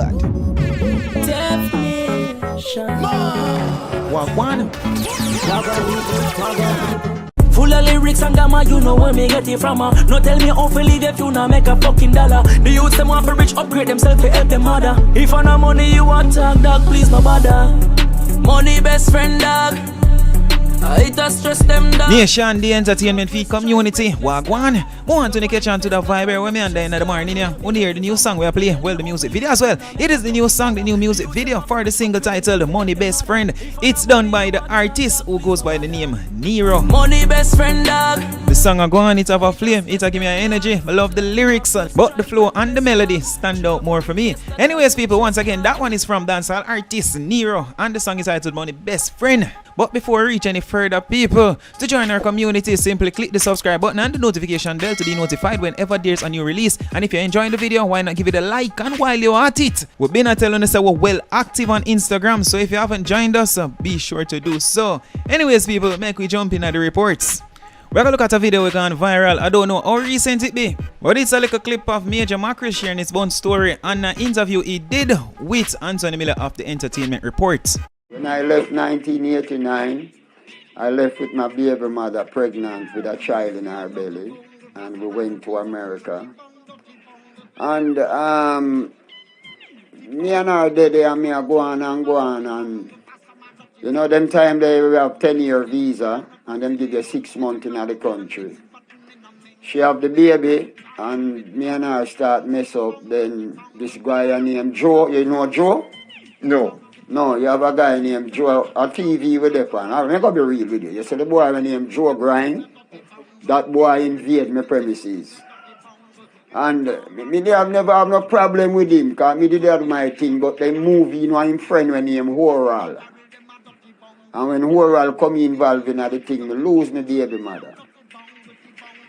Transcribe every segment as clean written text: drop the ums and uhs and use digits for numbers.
What? Wagwan. Full of lyrics and gamma, you know where me get it from. No tell me how to live if you not make a fucking dollar. The youths them want to rich, upgrade themselves to help them mother. If I no money you want talk, dog, please no bother. Money best friend, dog. I just stress them down. Nation, the entertainment feed community. Wagwan. Want to catch on to the vibe here when me and in the morning here. Only hear the new song we are playing. Well, the music video as well. It is the new song, the new music video for the single titled Money Best Friend. It's done by the artist who goes by the name Nerro. Money best friend, dog. The song I go on, it have a flame, it give me an energy. I love the lyrics, but the flow and the melody stand out more for me. Anyways, people, once again, that one is from dancehall artist Nerro, and the song is titled Money Best Friend. But before we reach any further, people, to join our community, simply click the subscribe button and the notification bell to be notified whenever there's a new release. And if you're enjoying the video, why not give it a like? And while you're at it, we've been telling us that we're well active on Instagram, so if you haven't joined us, be sure to do so. Anyways, people, make we jump in at the reports. We're gonna look at a video we're gone viral. I don't know how recent it be, but it's a little clip of Major Mackerel sharing his BUN story and an interview he did with Anthony Miller of the Entertainment Report. When I left 1989, I left with my baby mother pregnant with a child in her belly, and we went to America. And me and her daddy and me are go on, and you know, them time they have 10-year visa, and them give you 6 months in the country. She have the baby, and me and her start mess up. Then this guy named Joe, you know Joe? No. No, you have a guy named Joe, a TV with that one. I'm going to be real with you. You see the boy named Joe Grind, that boy invade my premises. And me have never have no problem with him, because me did have my thing, but they move, you know, him friend when named Horal. And when Horal come involved in the thing, me lose my baby mother.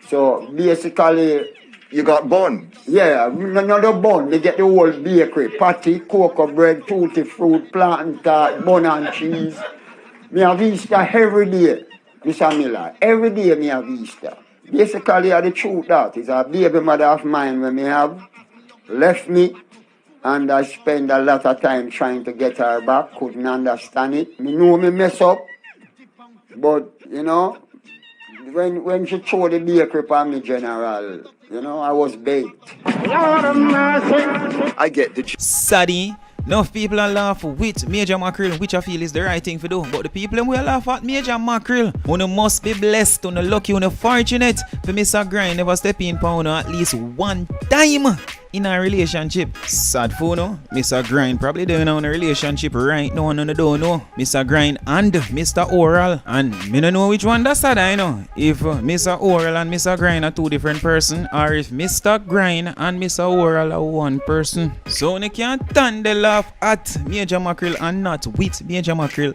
So basically, you got BUN? Yeah, not the BUN. They get the whole bakery. Patty, cocoa bread, tutti fruit, plantain tart, bun and cheese. Me have Easter every day, Mr. Miller. Every day me have Easter. Basically, the truth that is a baby mother of mine when me have left me, and I spend a lot of time trying to get her back. Couldn't understand it. Me know me mess up, but you know, when she threw the bakery on me, General, you know, I was baked. I get the Sadie, enough people are laugh with Major Mackerel, which I feel is the right thing to do. But the people who laugh at Major Mackerel, you must be blessed, you lucky, you fortunate for Mr. Grind never step in for at least one time in a relationship. Sad for no, Mr. Grind probably doing on a relationship right now, and I don't know. Mr. Grind and Mr. Oral, and me don't know which one that's sad, I know. If Mr. Oral and Mr. Grind are two different persons, or if Mr. Grind and Mr. Oral are one person. So you can't stand the laugh at Major Mackerel and not with Major Mackerel.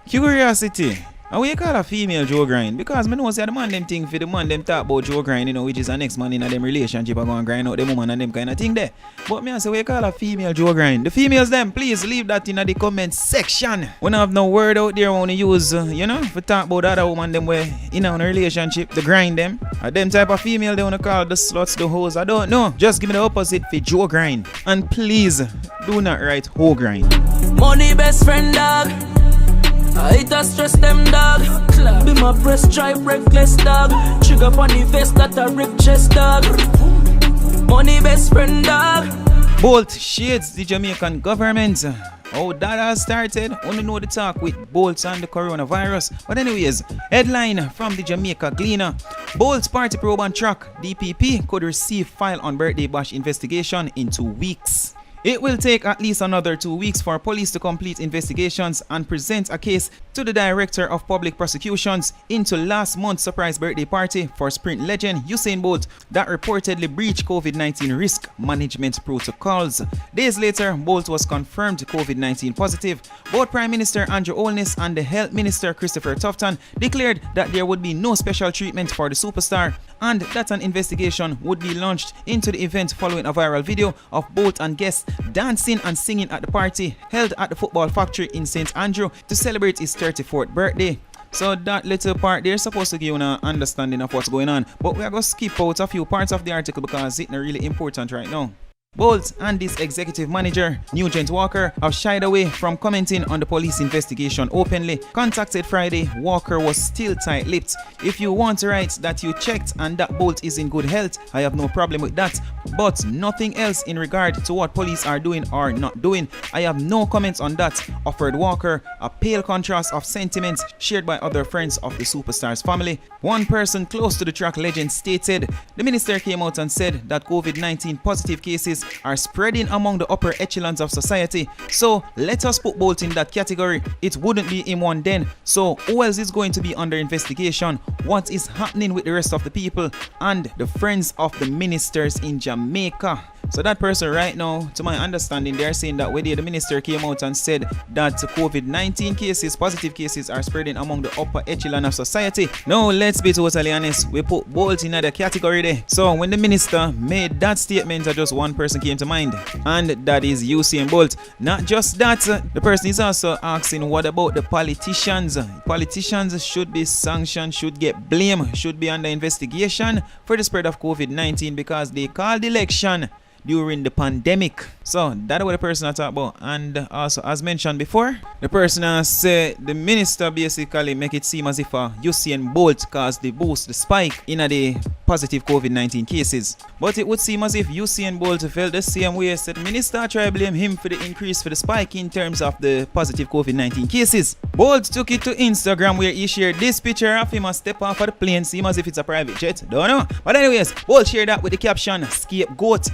Curiosity. And we call a female Joe Grind, because I know say the man them thing for the man them talk about Joe Grind, you know, which is the next man in a them relationship and go and grind out the woman and them kind of thing there. But me I say we call a female Joe Grind. The females them, please leave that in the comment section. We don't have no word out there we want to use, you know, for talk about the other woman them where in a relationship to grind them. And them type of female they want to call the sluts, the hoes, I don't know. Just give me the opposite for Joe Grind. And please do not write hoe grind. Money best friend, dog. I just stress them, dog. Be my press stripe, reckless, dog. Trigger on the vest that a rip chest, dog. Money best friend, dog. Bolt shades the Jamaican government. How that has started, only know the talk with Bolts and the coronavirus. But anyways, headline from the Jamaica Gleaner. Bolts party probe on track. DPP could receive file on birthday bash investigation in 2 weeks. It will take at least another 2 weeks for police to complete investigations and present a case to the Director of Public Prosecutions into last month's surprise birthday party for sprint legend Usain Bolt that reportedly breached COVID-19 risk management protocols. Days later, Bolt was confirmed COVID-19 positive. Both Prime Minister Andrew Holness and the Health Minister Christopher Tufton declared that there would be no special treatment for the superstar and that an investigation would be launched into the event following a viral video of Bolt and guests dancing and singing at the party held at the football factory in St. Andrew to celebrate his 34th birthday. So that little part there is supposed to give you an understanding of what's going on, but we are going to skip out a few parts of the article because it's not really important right now. Bolt and his executive manager, Nugent Walker, have shied away from commenting on the police investigation openly. Contacted Friday, Walker was still tight-lipped. If you want to write that you checked and that Bolt is in good health, I have no problem with that. But nothing else in regard to what police are doing or not doing. I have no comments on that, offered Walker, a pale contrast of sentiments shared by other friends of the superstar's family. One person close to the track legend stated, the minister came out and said that COVID-19 positive cases are spreading among the upper echelons of society. So let us put Bolt in that category. It wouldn't be in one then. So who else is going to be under investigation? What is happening with the rest of the people and the friends of the ministers in Jamaica? So that person right now, to my understanding, they're saying that whether the minister came out and said that COVID-19 cases, positive cases, are spreading among the upper echelon of society. No, let's be totally honest, we put Bolt in another category there. So when the minister made that statement, just one person came to mind, and that is Usain Bolt. Not just that, the person is also asking, what about the politicians? Politicians should be sanctioned, should get blamed, should be under investigation for the spread of COVID-19 because they called election during the pandemic. So that's what the person I talk about. And also, as mentioned before, the person said the minister basically make it seem as if Usain Bolt caused the boost, the spike in the positive COVID-19 cases. But it would seem as if Usain Bolt felt the same way. Said the minister try to blame him for the increase for the spike in terms of the positive COVID-19 cases. Bolt took it to Instagram where he shared this picture of him a step off of the plane, seem as if it's a private jet. Don't know. But anyways, Bolt shared that with the caption, scapegoat,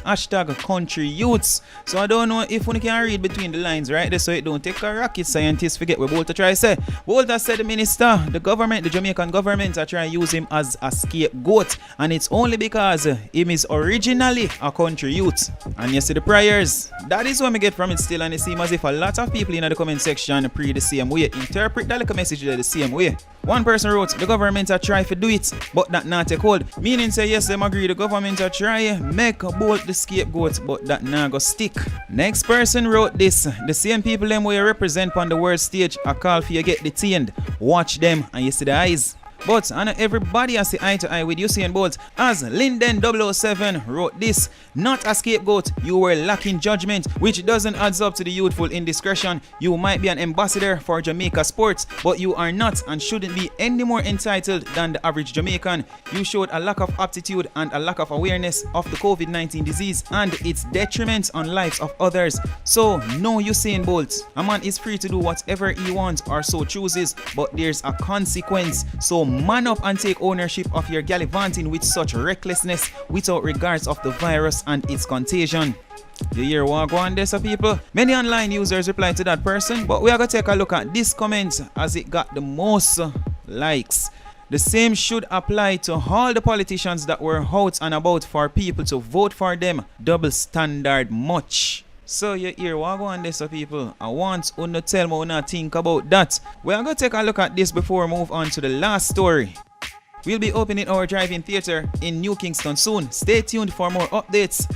#country youths. So I don't know if one can read between the lines right there, so it don't take a rocket scientist forget what Bolt try to say. Bolt has said the minister, the government, the Jamaican government are trying to use him as a scapegoat, and it's only because him is originally a country youth. And you see the prayers, that is what we get from it still, and it seems as if a lot of people in the comment section pray the same way, interpret that like a message the same way. One person wrote, the government are try to do it, but that not take hold. Meaning say yes, them agree the government are try make Bolt the scapegoat, but that not go stick. Next person wrote this, the same people them where you represent on the world stage a call for you get detained. Watch them and you see the eyes. But I know everybody has the eye to eye with Usain Bolt, as Linden 007 wrote this, not a scapegoat, you were lacking judgment, which doesn't add up to the youthful indiscretion. You might be an ambassador for Jamaica sports, but you are not and shouldn't be any more entitled than the average Jamaican. You showed a lack of aptitude and a lack of awareness of the COVID-19 disease and its detriment on lives of others. So no Usain Bolt, a man is free to do whatever he wants or so chooses, but there's a consequence. So man up and take ownership of your gallivanting with such recklessness without regards of the virus and its contagion. You hear what go on there, so people? Many online users replied to that person, but we are going to take a look at this comment as it got the most likes. The same should apply to all the politicians that were out and about for people to vote for them. Double standard much. So you hear what go on there, so people? I want you to tell me what you think about that. We are going to take a look at this before we move on to the last story. We'll be opening our drive-in theater in New Kingston soon. Stay tuned for more updates.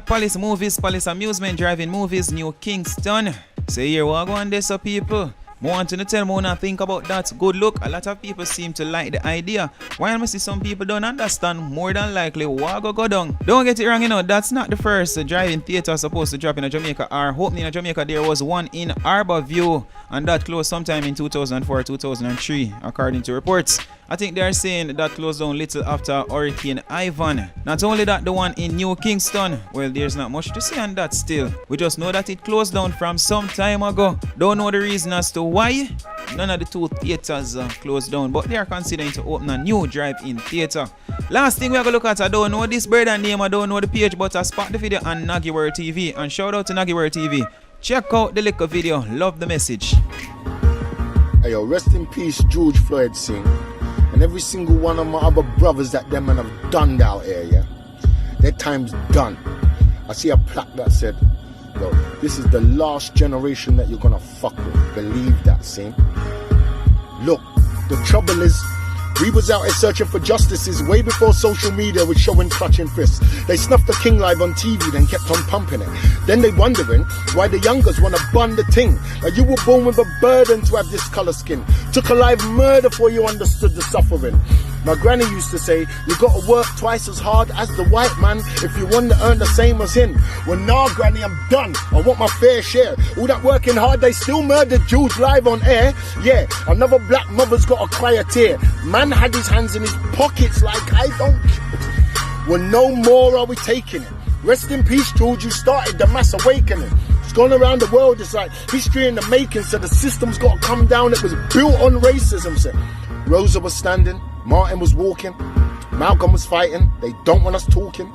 #Palace Movies, Palace Amusement, Drive-in Movies, New Kingston. So you hear what go on there, so people? I want you to tell me what you think about that. Good look, a lot of people seem to like the idea. While I see some people don't understand, more than likely what go down. Don't get it wrong, you know, that's not the first drive-in theater supposed to drop in Jamaica or opening in Jamaica. There was one in Harborview, and that closed sometime in 2004-2003 according to reports. I think they are saying that closed down little after Hurricane Ivan. Not only that, the one in New Kingston, well, there's not much to say on that still. We just know that it closed down from some time ago. Don't know the reason as to why none of the two theaters closed down, but they are considering to open a new drive-in theater. Last thing we are going to look at, I don't know this bird and name, I don't know the page, but I spot the video on Naggy World TV, and shout out to Naggy World TV. Check out the little video, love the message. Hey yo, rest in peace George Floyd Singh, and every single one of my other brothers that them and have done out here, yeah? Their time's done. I see a plaque that said, yo, this is the last generation that you're gonna fuck with. Believe that, see? Look, the trouble is, we was out here searching for justices way before social media was showing clutching fists. They snuffed the king live on TV, then kept on pumping it. Then they wondering why the youngers wanna bun the ting. Like you were born with a burden to have this color skin. Took a live murder before you understood the suffering. My granny used to say, you gotta work twice as hard as the white man if you want to earn the same as him. Well, nah, granny, I'm done. I want my fair share. All that working hard, they still murdered Jews live on air. Yeah, another black mother's got to cry a tear. Man had his hands in his pockets like I don't... Well, no more are we taking it. Rest in peace, George, you started the mass awakening. It's gone around the world, it's like history in the making, so the system's got to come down. It was built on racism, so Rosa was standing, Martin was walking, Malcolm was fighting, they don't want us talking.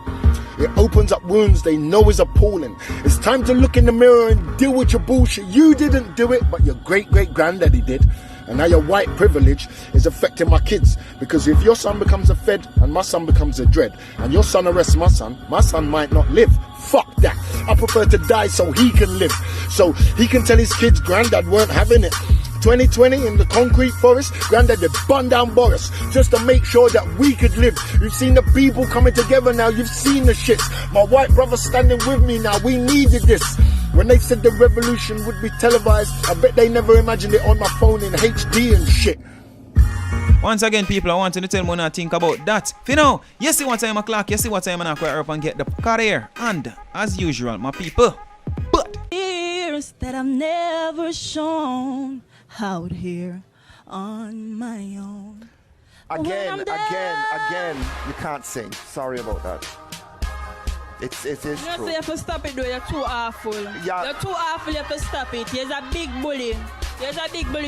It opens up wounds they know is appalling. It's time to look in the mirror and deal with your bullshit. You didn't do it, but your great-great-granddaddy did. And now your white privilege is affecting my kids. Because if your son becomes a Fed and my son becomes a Dread, and your son arrests my son might not live. Fuck that. I prefer to die so he can live. So he can tell his kids granddad weren't having it. 2020 in the concrete forest, granddad had bun down Boris just to make sure that we could live. You've seen the people coming together now, you've seen the shits. My white brother standing with me now, we needed this. When they said the revolution would be televised, I bet they never imagined it on my phone in HD and shit. Once again, people, I want you to tell me what I think about that. You know, you see what time o'clock, you see what time I quite up and get the car here. And, as usual, my people, but... Years that I've never shown out here on my own. Again, you can't sing. Sorry about that. It is You true. have to stop it though, you're too awful. Yeah. You're too awful, you have to stop it. There's a big bully.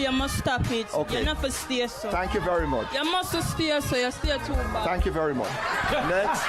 You must stop it. Okay. You have to stay so. Thank you very much. You must stay so, you stay too bad. Thank you very much. Next.